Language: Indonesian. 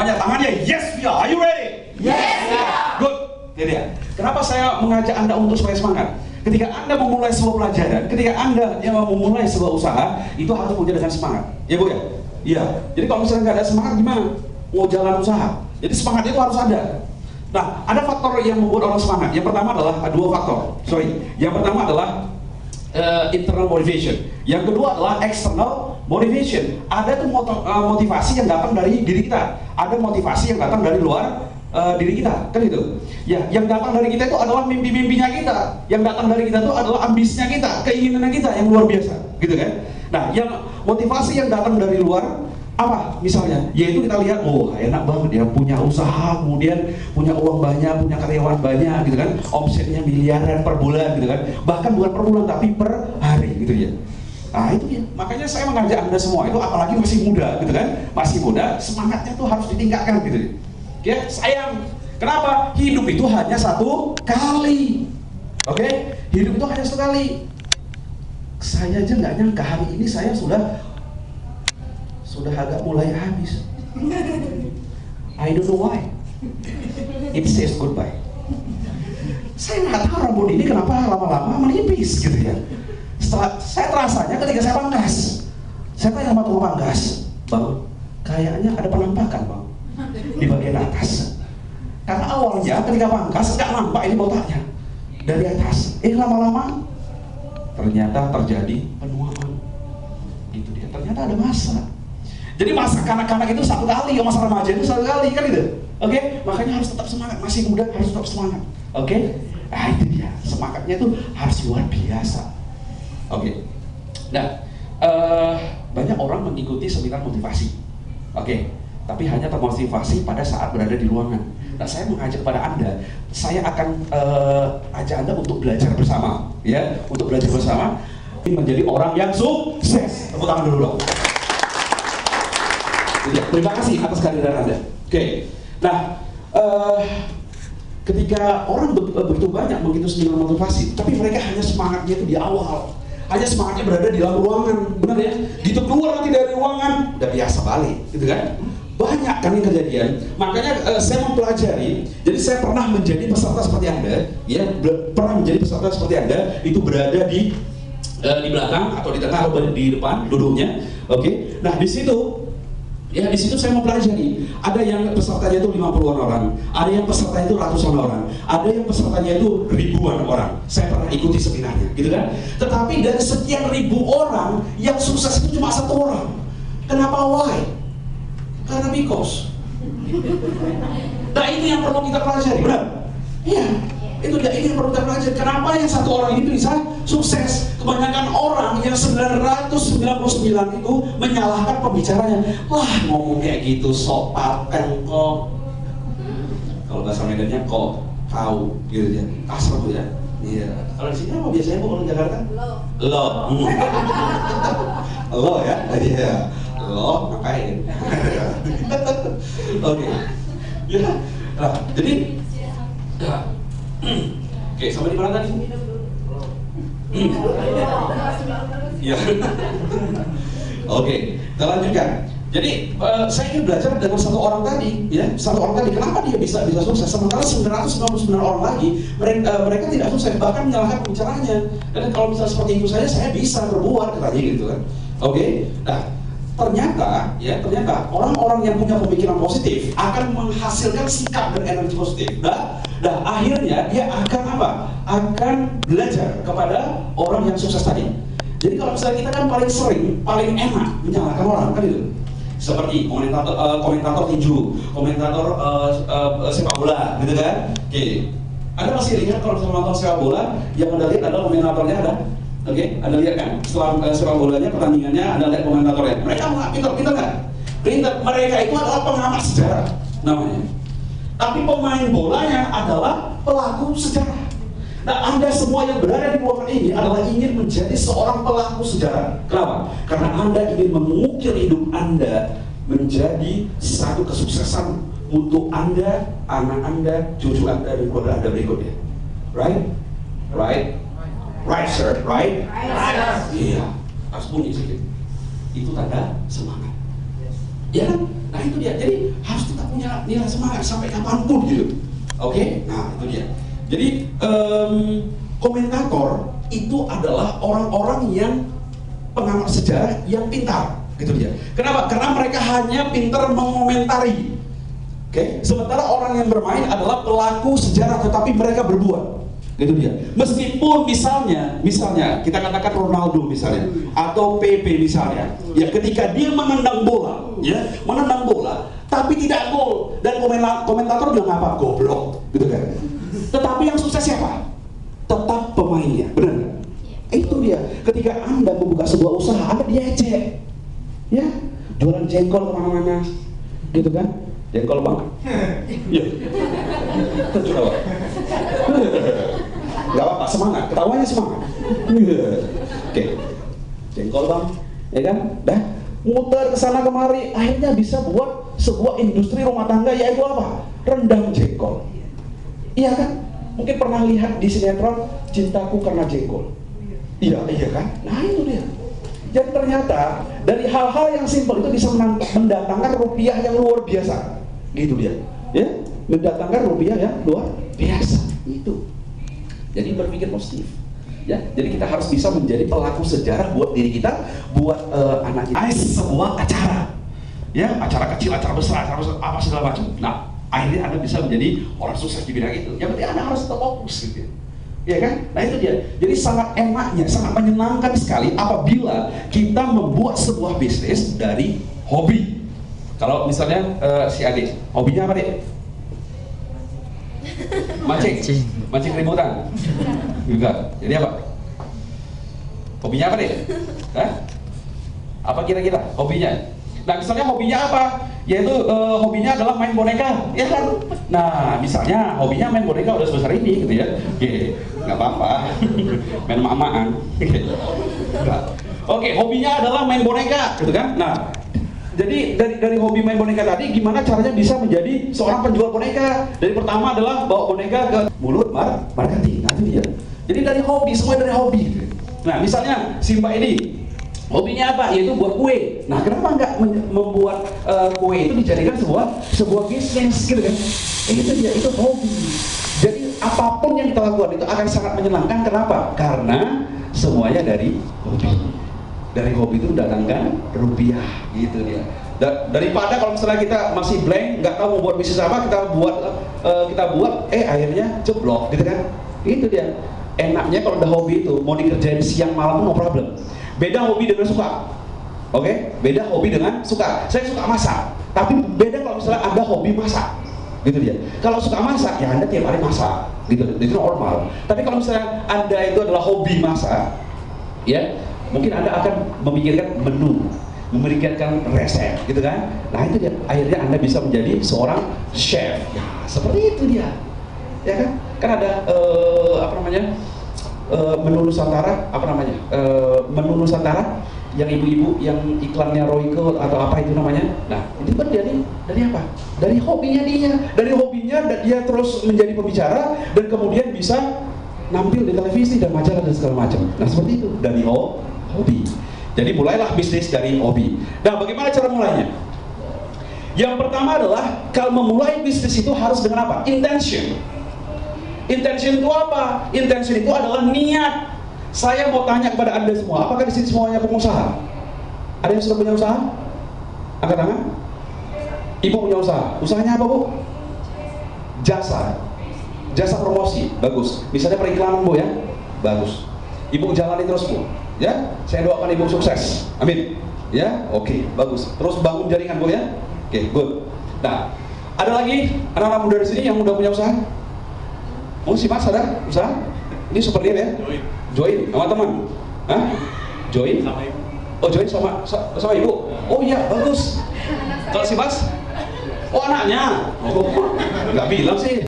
semuanya tangannya, yes we are. Are you ready? Yes we are. Good. Jadi ya, kenapa saya mengajak Anda untuk supaya semangat? Ketika Anda memulai sebuah pelajaran, ketika Anda yang memulai sebuah usaha, itu harus punya dengan semangat. Ya Bu ya? Iya. Jadi kalau misalnya nggak ada semangat gimana? Mau jalan usaha. Jadi semangat itu harus ada. Nah, ada faktor yang membuat orang semangat. Yang pertama adalah dua faktor. Yang pertama adalah internal motivation. Yang kedua adalah external motivation. Ada tuh motivasi yang datang dari diri kita. Ada motivasi yang datang dari luar diri kita, kan itu. Ya, yang datang dari kita itu adalah mimpi-mimpinya kita. Yang datang dari kita itu adalah ambisinya kita, keinginan kita yang luar biasa, gitu kan? Nah, yang motivasi yang datang dari luar apa? Misalnya, yaitu kita lihat, oh enak banget ya punya usaha, kemudian punya uang banyak, punya karyawan banyak, gitu kan? Omsetnya miliaran per bulan, gitu kan? Bahkan bukan per bulan tapi per hari, gitu ya. Nah itu ya, makanya saya mengajak Anda semua itu, apalagi masih muda, gitu kan? Masih muda, semangatnya tuh harus ditingkatkan, gitu ya. Ya, sayang. Kenapa? Hidup itu hanya satu kali. Oke? Hidup itu hanya satu kali. Saya aja nggak nyangka hari ini saya sudah agak mulai habis. I don't know why. It says goodbye. Saya nggak tahu rambut ini kenapa lama-lama menipis gitu ya. Setelah saya terasanya ketika saya pangkas. Saya tanya sama tukang pangkas, "Bang, kayaknya ada penampakan, Bang, di bagian atas." Karena awalnya ketika pangkas nggak nampak ini botaknya dari atas. Lama-lama ternyata terjadi penuaan. Itu dia. Ternyata ada masa. Jadi masa kanak-kanak itu satu kali, masa remaja itu satu kali, kan gitu. Oke? Makanya harus tetap semangat. Masih muda harus tetap semangat. Oke? Nah itu dia. Semangatnya itu harus luar biasa. Oke. Nah, banyak orang mengikuti seminar motivasi. Oke. Tapi hanya termotivasi pada saat berada di ruangan. Nah, saya mengajak kepada Anda, saya akan ajak Anda untuk belajar bersama, ya, untuk belajar bersama, menjadi orang yang sukses. Tepuk tangan dulu dong. Ya, terima kasih atas kehadiran Anda. Oke. Nah, ketika orang begitu banyak begitu seminar motivasi, tapi mereka hanya semangatnya itu di awal. Hanya semangatnya berada di dalam ruangan, benar ya? Gitu keluar nanti dari ruangan, udah biasa balik, gitu kan? Banyak kan yang kejadian. Makanya saya mempelajari. Jadi saya pernah menjadi peserta seperti Anda, ya, pernah menjadi peserta seperti Anda, itu berada di belakang atau di tengah atau di depan duduknya. Oke. Nah, di situ saya mempelajari. Ada yang pesertanya itu 50-an orang, ada yang pesertanya itu ratusan orang, ada yang pesertanya itu ribuan orang. Saya pernah ikuti seminarnya, gitu kan? Tetapi dari sekian ribu orang, yang sukses itu cuma satu orang. Kenapa? Why? Karena because. Nah itu yang perlu kita pelajari, benar? Iya, itu dia, ini yang perlu kita pelajari. Kenapa yang satu orang ini bisa sukses? Kebanyakan orang yang 999 itu menyalahkan pembicaranya. Wah, ngomong kayak gitu sok paten kok. Kalau bahasa Medannya kok tahu gitu ya, kasar Bu ya. Iya. Kalau di sini apa biasanya Bu kalau di Jakarta? Lo. Lo ya. Iya. Lo ngapain? Oke. Ya. Nah, jadi oke, sampai di mana tadi? Ya. Oke, kita lanjutkan. Jadi saya ingin belajar dengan satu orang tadi, ya, satu orang tadi. Kenapa dia bisa sukses? Sementara 999 orang lagi mereka tidak sukses, bahkan menyalahkan pembicaranya. Dan kalau misalnya seperti itu saya bisa berbuat, katanya gitu kan. Oke. Nah, ternyata orang-orang yang punya pemikiran positif akan menghasilkan sikap dan energi positif. Dan akhirnya dia akan apa? Akan belajar kepada orang yang sukses tadi. Jadi kalau misalnya kita kan paling enak menyalahkan orang, kan itu. Seperti komentator tinju, komentator sepak bola, gitu kan? Oke. Anda masih ingat kalau misalnya nonton sepak bola, yang Anda lihat adalah komentatornya ada? Oke, Anda lihat kan, setelah sepak bolanya, pertandingannya, Anda lihat komentatornya. Mereka pintar kan? Pintar. Mereka itu adalah pengamat sejarah, namanya. Tapi pemain bolanya adalah pelaku sejarah. Nah, Anda semua yang berada di ruangan ini adalah ingin menjadi seorang pelaku sejarah. Kenapa? Karena Anda ingin mengukir hidup Anda menjadi satu kesuksesan untuk Anda, anak Anda, cucu Anda, dan keluarga Anda berikutnya. Right? Right, sir. Right? Iya, harus bunyi sedikit. Itu tanda semangat. Ya kan? Nah itu dia. Jadi harus tetap punya nilai semangat sampai kapanpun gitu. Oke, nah itu dia. Jadi komentator itu adalah orang-orang yang pengamat sejarah yang pintar, gitu dia. Kenapa? Karena mereka hanya pintar mengomentari. Oke, sementara orang yang bermain adalah pelaku sejarah, tetapi mereka berbuat. Gitu dia. Meskipun misalnya kita katakan Ronaldo misalnya atau PP misalnya, ya ketika dia menendang bola, tapi tidak gol dan komentator bilang apa? Goblok, gitu kan. Tetapi yang sukses siapa? Tetap pemainnya, benar nggak? Itu dia. Ketika Anda membuka sebuah usaha, Anda diejek, ya, jualan jengkol kemana-mana, gitu kan? Jengkol bang? Iya. Ketawa. Gak apa-apa, semangat. Ketawanya semangat. Oke. Jengkol bang, ya kan? Dah muter ke sana kemari, akhirnya bisa buat sebuah industri rumah tangga, yaitu apa? Rendang jengkol. Iya kan? Mungkin pernah lihat di sinetron Cintaku Karena Jengkol. Iya kan? Nah itu dia. Jadi ternyata dari hal-hal yang simpel itu bisa mendatangkan rupiah yang luar biasa. Gitu dia. Ya, mendatangkan rupiah yang luar biasa. Itu. Jadi berpikir positif. Ya, jadi kita harus bisa menjadi pelaku sejarah buat diri kita, buat anak kita. Sebuah acara. Ya, acara kecil, acara besar, apa segala macam. Nah, akhirnya Anda bisa menjadi orang sukses di bidang itu. Yang penting Anda harus tetap fokus gitu. Ya kan? Nah itu dia. Jadi sangat enaknya, sangat menyenangkan sekali apabila kita membuat sebuah bisnis dari hobi. Kalau misalnya si Ade, hobinya apa deh? Mancing keributan. Juga. Jadi apa? Hobinya apa deh? Hah? Apa kira-kira hobinya? Nah misalnya hobinya apa? Yaitu hobinya adalah main boneka, ya kan? Nah misalnya hobinya main boneka udah sebesar ini gitu ya. Oke, nggak apa-apa. Main mak-makan. Oke, hobinya adalah main boneka, gitu kan? Nah, jadi dari hobi main boneka tadi, gimana caranya bisa menjadi seorang penjual boneka? Dari pertama adalah bawa boneka ke mulut marketing, nah itu dia. Jadi dari hobi, semua dari hobi. Gitu. Nah misalnya si Mbak ini hobinya apa? Yaitu buat kue. Nah, kenapa nggak membuat kue itu dijadikan sebuah bisnis, gitu kan? Itu dia, itu hobi. Jadi apapun yang kita lakukan itu akan sangat menyenangkan. Kenapa? Karena semuanya dari hobi. Dari hobi itu mendatangkan rupiah, gitu dia. Daripada kalau misalnya kita masih blank, nggak tahu mau buat bisnis apa, kita buat, akhirnya jeblok, gitu kan? Itu dia. Enaknya kalau udah hobi itu mau dikerjain siang malam no problem. Beda hobi dengan suka. Oke? Beda hobi dengan suka. Saya suka masak, tapi beda kalau misalnya Anda hobi masak. Gitu dia. Kalau suka masak, ya Anda tiap hari masak. Gitu. Itu normal. Tapi kalau misalnya Anda itu adalah hobi masak, ya, mungkin Anda akan memikirkan menu, memikirkan resep, gitu kan? Nah, itu dia. Akhirnya Anda bisa menjadi seorang chef. Ya, seperti itu dia. Ya kan? Kan ada menu Nusantara, menu Nusantara yang ibu-ibu yang iklannya Royco atau apa itu namanya. Nah, itu kan dari apa? Dari hobinya dia. Dari hobinya dia terus menjadi pembicara dan kemudian bisa nampil di televisi dan majalah dan segala macam. Nah, seperti itu dari hobi. Jadi mulailah bisnis dari hobi. Nah, bagaimana cara mulainya? Yang pertama adalah kalau memulai bisnis itu harus dengan apa? Intention. Intention itu apa? Intention itu adalah niat. Saya mau tanya kepada Anda semua, apakah di sini semuanya pengusaha? Ada yang sudah punya usaha? Angkat tangan. Ibu punya usaha. Usahanya apa, Bu? Jasa promosi. Bagus. Misalnya periklanan, Bu, ya? Bagus. Ibu jalani terus, Bu. Ya? Saya doakan Ibu sukses. Amin. Ya? Oke, bagus. Terus bangun jaringan, Bu, ya? Oke, good. Nah, ada lagi anak-anak muda di sini yang udah punya usaha? Oh, si Mas ada usaha? Ini super lead ya? Join sama teman? Hah? Join? Sama ibu. Oh, join sama ibu? Oh iya, bagus. Kalau si Mas? Oh, anaknya? Oh, nggak bilang sih.